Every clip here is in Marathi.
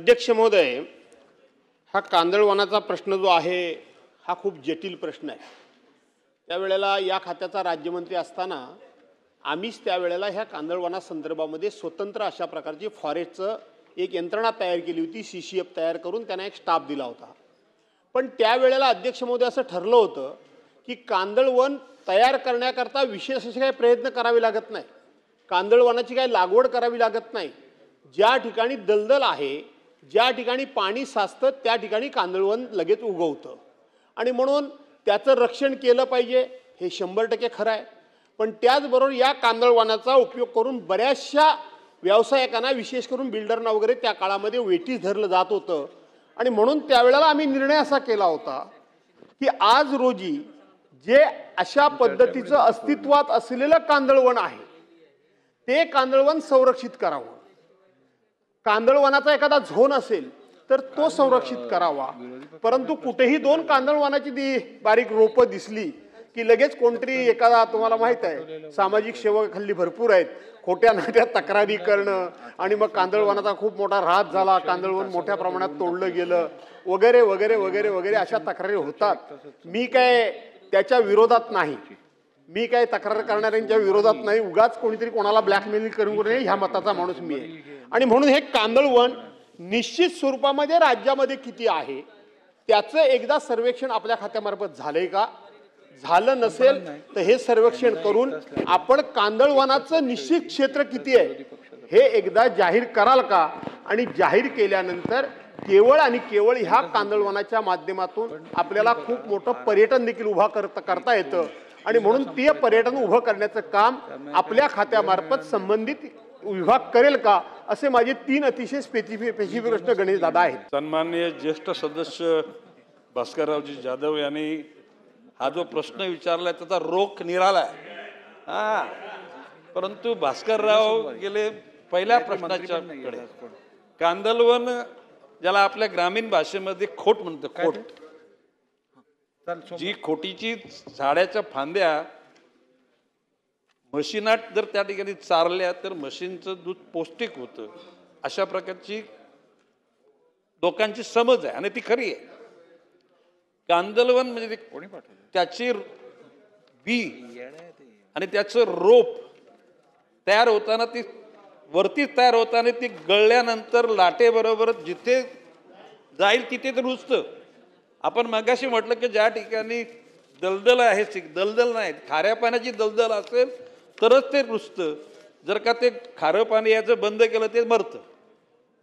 अध्यक्ष महोदय, हा कांदळवनाचा प्रश्न जो आहे हा खूप जटिल प्रश्न आहे। त्यावेळेला या खात्याचा राज्यमंत्री असताना आम्हीच त्यावेळेला ह्या कांदळवना संदर्भामध्ये स्वतंत्र अशा प्रकारची फॉरेस्टचं एक यंत्रणा तयार केली होती, CCF तयार करून त्यांना एक स्टाफ दिला होता। पण त्यावेळेला अध्यक्ष महोदय असं ठरलं होतं की कांदळवन तयार करण्याकरता विशेष असे काही प्रयत्न करावे लागत नाही, कांदळवनाची काही लागवड करावी लागत नाही। ज्या ठिकाणी दलदल आहे, ज्या ठिकाणी पाणी साचतं त्या ठिकाणी कांदळवन लगेच उगवतं आणि म्हणून त्याचं रक्षण केलं पाहिजे, हे 100% खरं आहे। पण त्याचबरोबर या कांदळवनाचा उपयोग करून बऱ्याचशा व्यावसायिकांना, विशेष करून बिल्डरना वगैरे त्या काळामध्ये वेठीस धरलं जात होतं आणि म्हणून त्यावेळेला आम्ही निर्णय असा केला होता की आज रोजी जे अशा पद्धतीचं अस्तित्वात असलेलं कांदळवन आहे ते कांदळवन संरक्षित करावं। कांदळवनाचा एखादा झोन असेल तर तो संरक्षित करावा, परंतु कुठेही दोन कांदळवनाची बारीक रोपं दिसली की लगेच कोणतरी एखादा, तुम्हाला माहित आहे सामाजिक सेवक हल्ली भरपूर आहेत, खोट्या नाट्या तक्रारी करणं आणि मग कांदळवनाचा खूप मोठा ऱ्हास झाला, कांदळवन मोठ्या प्रमाणात तोडलं गेलं वगैरे वगैरे वगैरे वगैरे अशा तक्रारी होतात। मी काय त्याच्या विरोधात नाही, मी काय तक्रार करणाऱ्यांच्या विरोधात नाही, उगाच कोणीतरी कोणाला ब्लॅकमेल करू नये ह्या मताचा माणूस मी आहे। आणि म्हणून हे कांदळवन निश्चित स्वरूपामध्ये राज्यामध्ये किती आहे त्याचं एकदा सर्वेक्षण आपल्या खात्यामार्फत झालंय का? झालं नसेल तर हे सर्वेक्षण करून आपण कांदळवनाचं निश्चित क्षेत्र किती आहे हे एकदा जाहीर कराल का? आणि जाहीर केल्यानंतर केवळ आणि केवळ ह्या कांदळवनाच्या माध्यमातून आपल्याला खूप मोठं पर्यटन देखील उभा करता येतं आणि म्हणून ते पर्यटन उभं करण्याचं काम आपल्या खात्यामार्फत संबंधित विभाग करेल का, असे माझे 3 अतिशय स्पेसिफिक प्रश्न गणेश दादा आहेत। सन्माननीय ज्येष्ठ सदस्य भास्कररावजी जाधव यांनी हा जो प्रश्न विचारलाय त्याचा रोख निरालाय, परंतु भास्करराव गेले पहिल्या प्रश्नाच्या कडे, कांदळवन ज्याला आपल्या ग्रामीण भाषेमध्ये खोट म्हणतो, खोट, जी खोटीची झाडाच्या फांद्या म्हशीनात जर त्या ठिकाणी चारल्या तर म्हशींचं दूध पौष्टिक होतं, अशा प्रकारची लोकांची समज आहे आणि ती खरी आहे। कांदळवन म्हणजे त्याची बी आणि त्याचं रोप तयार होताना, ती वरती तयार होताना ती गळल्यानंतर लाटेबरोबर जिथे जाईल तिथे ते रुजतं। आपण मगाशी म्हटलं की ज्या ठिकाणी दलदल आहे, दलदल नाही, खाऱ्या पाण्याची दलदल असेल तरच ते रुजतं, जर का ते खारं पाणी याचं बंद केलं ते मरतं।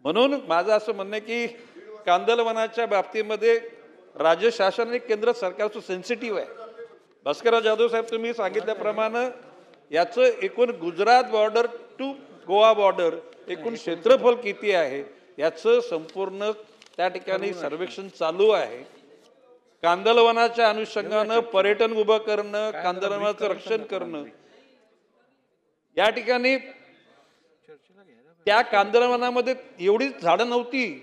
म्हणून माझं असं म्हणणं आहे की कांदळवनाच्या बाबतीमध्ये राज्य शासन आणि केंद्र सरकारचं सेन्सिटिव्ह आहे। भास्करराव जाधव साहेब, तुम्ही सांगितल्याप्रमाणे याचं एकूण Gujarat border to Goa border एकूण क्षेत्रफळ किती आहे याचं संपूर्ण त्या ठिकाणी सर्वेक्षण चालू आहे। कांदळवनाच्या अनुषंगानं पर्यटन उभं करणं, कांदळवनाचं रक्षण करणं, या ठिकाणी त्या कांदळवनामध्ये एवढी झाडं नव्हती।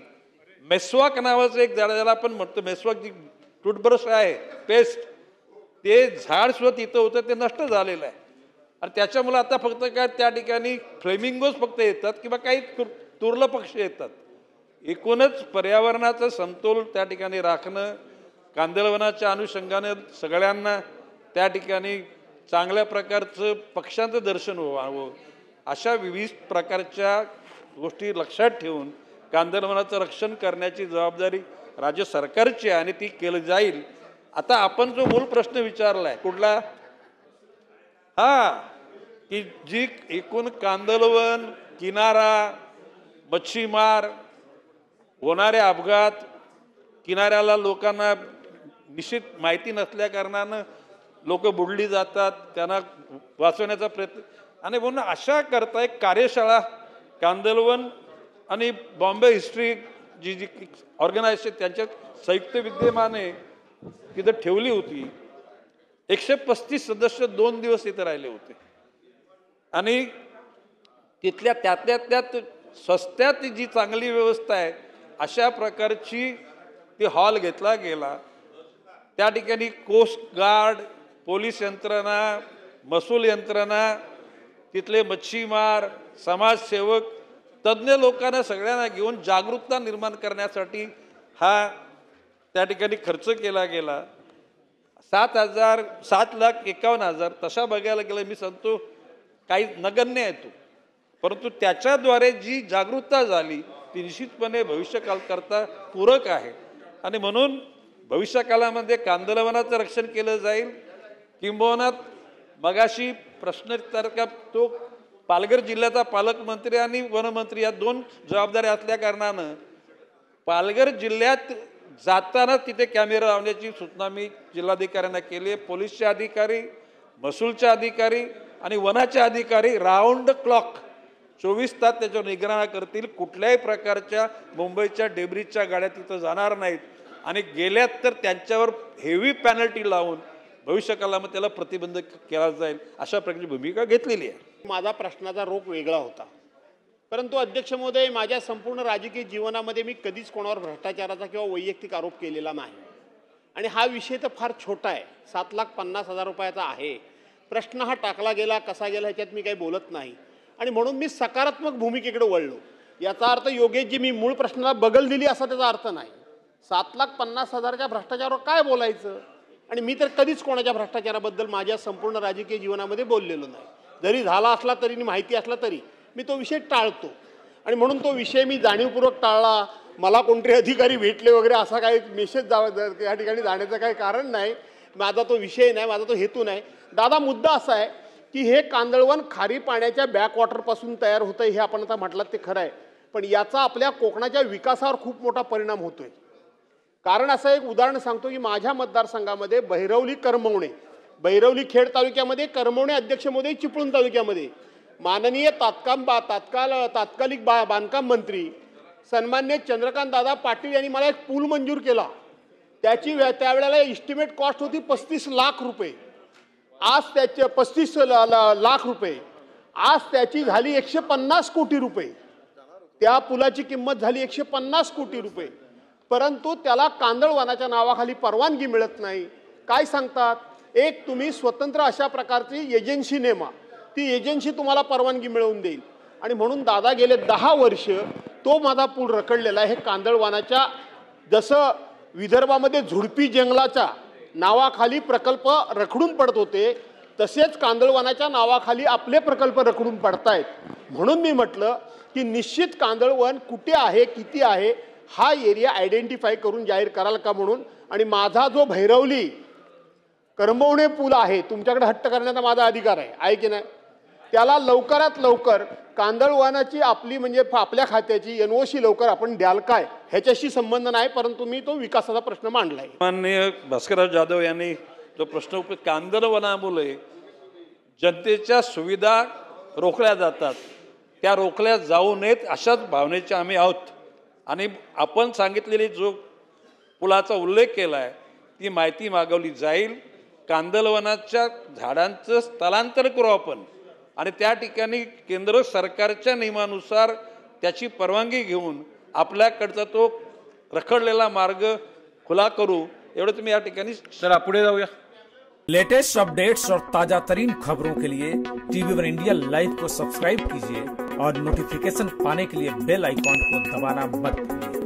मेस्वाक नावाचं एक झाड, ज्याला आपण म्हणतो मेस्वाक, जी टूथब्रश आहे, पेस्ट, ते झाड सुद्धा तिथं होतं, ते नष्ट झालेलं आहे। आणि त्याच्यामुळे आता फक्त काय त्या ठिकाणी फ्लेमिंगोज फक्त येतात किंवा काही तुर्ल पक्षी येतात। एकूणच पर्यावरणाचं समतोल त्या ठिकाणी राखणं, कांदळवनाच्या अनुषंगाने सगळ्यांना त्या ठिकाणी चांगल्या प्रकारचं पक्ष्यांचं दर्शन व्हावं, अशा विविध प्रकारच्या गोष्टी लक्षात ठेवून कांदळवनाचं रक्षण करण्याची जबाबदारी राज्य सरकारची आहे आणि ती केली जाईल। आता आपण जो मूळ प्रश्न विचारलाय कुठला, की जी एकूण कांदळवन किनारा, मच्छीमार, होणारे अपघात, किनाऱ्याला लोकांना निश्चित माहिती नसल्या कारणानं लोक बुडली जातात, त्यांना वाचवण्याचा प्रयत्न, आणि म्हणून अशा करता एक कार्यशाळा कांदळवन आणि बॉम्बे हिस्ट्री जी ऑर्गनायझेशन त्यांच्या संयुक्त विद्यमाने तिथं ठेवली होती। 135 सदस्य 2 दिवस इथे राहिले होते आणि तिथल्या त्यातल्या त्यात स्वस्त्यात जी चांगली व्यवस्था आहे अशा प्रकारची ती हॉल घेतला गेला। त्या ठिकाणी कोस्ट गार्ड, पोलीस यंत्रणा, महसूल यंत्रणा, तिथले मच्छीमार, समाजसेवक तज्ज्ञ लोकांना सगळ्यांना घेऊन जागरूकता निर्माण करण्यासाठी हा त्या ठिकाणी खर्च केला गेला. 7,51,000 तशा बघायला गेलं मी सांगतो काही नगण्य आहे तो, परंतु त्याच्याद्वारे जी जागरूकता झाली ती निश्चितपणे भविष्यकाळाकरता पूरक आहे. आणि म्हणून भविष्यकाळामध्ये कांदळवनाचं रक्षण केलं जाईल. किंबहुना मगाशी प्रश्न तो पालघर जिल्ह्याचा पालकमंत्री आणि वनमंत्री या 2 जबाबदाऱ्या असल्या कारणानं पालघर जिल्ह्यात जाताना तिथे कॅमेरा लावण्याची सूचना मी जिल्हाधिकाऱ्यांना केली आहे. पोलीसचे अधिकारी, महसूलचे अधिकारी आणि वनाचे अधिकारी राऊंड क्लॉक 24 तास त्याच्यावर निगराणी करतील. कुठल्याही प्रकारच्या मुंबईच्या डेब्रीजच्या गाड्या तिथं जाणार नाहीत आणि गेल्यात तर त्यांच्यावर हेवी पॅनल्टी लावून भविष्यकाळामध्ये त्याला प्रतिबंध केला जाईल अशा प्रकारची भूमिका घेतलेली आहे. माझा प्रश्नाचा रोख वेगळा होता, परंतु अध्यक्ष महोदय, माझ्या संपूर्ण राजकीय जीवनामध्ये मी कधीच कोणावर भ्रष्टाचाराचा किंवा वैयक्तिक आरोप केलेला नाही. आणि हा विषय तर फार छोटा आहे, 7,50,000 रुपयाचा आहे. प्रश्न हा टाकला गेला कसा गेला ह्याच्यात मी काही बोलत नाही आणि म्हणून मी सकारात्मक भूमिकेकडे वळलो. याचा अर्थ योगेशजी मी मूळ प्रश्नाला बगल दिली असा त्याचा अर्थ नाही. 7,50,000च्या भ्रष्टाचारावर काय बोलायचं? आणि मी तर कधीच कोणाच्या भ्रष्टाचाराबद्दल माझ्या संपूर्ण राजकीय जीवनामध्ये बोललेलो नाही. जरी झाला असला तरी माहिती असला तरी मी तो विषय टाळतो आणि म्हणून तो विषय मी जाणीवपूर्वक टाळला. मला कोणतरी अधिकारी भेटले वगैरे असा काही मेसेज या ठिकाणी जाण्याचं काही कारण नाही. माझा तो विषय नाही, माझा तो हेतू नाही. दादा, मुद्दा असा आहे की हे कांदळवन खारी पाण्याच्या बॅकवॉटरपासून तयार होतं हे आपण आता म्हटलं ते खरं आहे, पण याचा आपल्या कोकणाच्या विकासावर खूप मोठा परिणाम होतोय. कारण असं एक उदाहरण सांगतो की माझ्या मतदारसंघामध्ये बहिरवली करमवणे, बहिरवली खेड तालुक्यामध्ये, करमवणे अध्यक्ष महोदय चिपळूण तालुक्यामध्ये माननीय तात्कालिक बांधकाम मंत्री सन्मान्य चंद्रकांत दादा पाटील यांनी मला एक पूल मंजूर केला. त्याची त्यावेळेला एस्टिमेट कॉस्ट होती 35 लाख रुपये. आज त्याचे 35 लाख रुपये, आज त्याची झाली 150 कोटी रुपये. त्या पुलाची किंमत झाली 150 कोटी रुपये. परंतु त्याला कांदळवनाच्या नावाखाली परवानगी मिळत नाही. काय सांगतात? एक तुम्ही स्वतंत्र अशा प्रकारची एजन्सी नेमा, ती एजन्सी तुम्हाला परवानगी मिळवून देईल. आणि म्हणून दादा गेले 10 वर्ष तो माझा पूल रखडलेला आहे. कांदळवनाच्या जसं विदर्भामध्ये झुडपी जंगलाच्या नावाखाली प्रकल्प रखडून पडत होते, तसेच कांदळवनाच्या नावाखाली आपले प्रकल्प रखडून पडतायत. म्हणून मी म्हटलं की निश्चित कांदळवन कुठे आहे, किती आहे, हा एरिया आयडेंटिफाय करून जाहीर कराल का म्हणून. आणि माझा जो भैरवली करमवणे पूल आहे, तुमच्याकडे हट्ट करण्याचा माझा अधिकार आहे की नाही, त्याला लवकरात लवकर कांदळवनाची आपली म्हणजे आपल्या खात्याची NOC लवकर आपण द्याल काय, ह्याच्याशी संबंध नाही, परंतु मी तो विकासाचा प्रश्न मांडला आहे. माननीय भास्करराव जाधव यांनी जो प्रश्न कांदळवनामुळे जनतेच्या सुविधा रोखल्या जातात, त्या रोखल्या जाऊ नयेत अशाच भावनेचे आम्ही आहोत. आणि आपण सांगितलेली जो पुलाचा उल्लेख केला आहे ती माहिती मागवली जाईल. कांदळवनाच्या झाडांचं स्थलांतर करू आपण आणि त्या ठिकाणी केंद्र सरकारच्या नियमानुसार त्याची परवानगी घेऊन आपल्याकडचा तो रखडलेला मार्ग खुला करू, एवढं तुम्ही या ठिकाणी. सर पुढे जाऊया. लेटेस्ट अपडेट्स और ताजा तरीन खबरों के लिए TV1 इंडिया लाइव को सब्सक्राइब कीजिए और नोटिफिकेशन पाने के लिए बेल आइकॉन को दबाना मत भूलिए.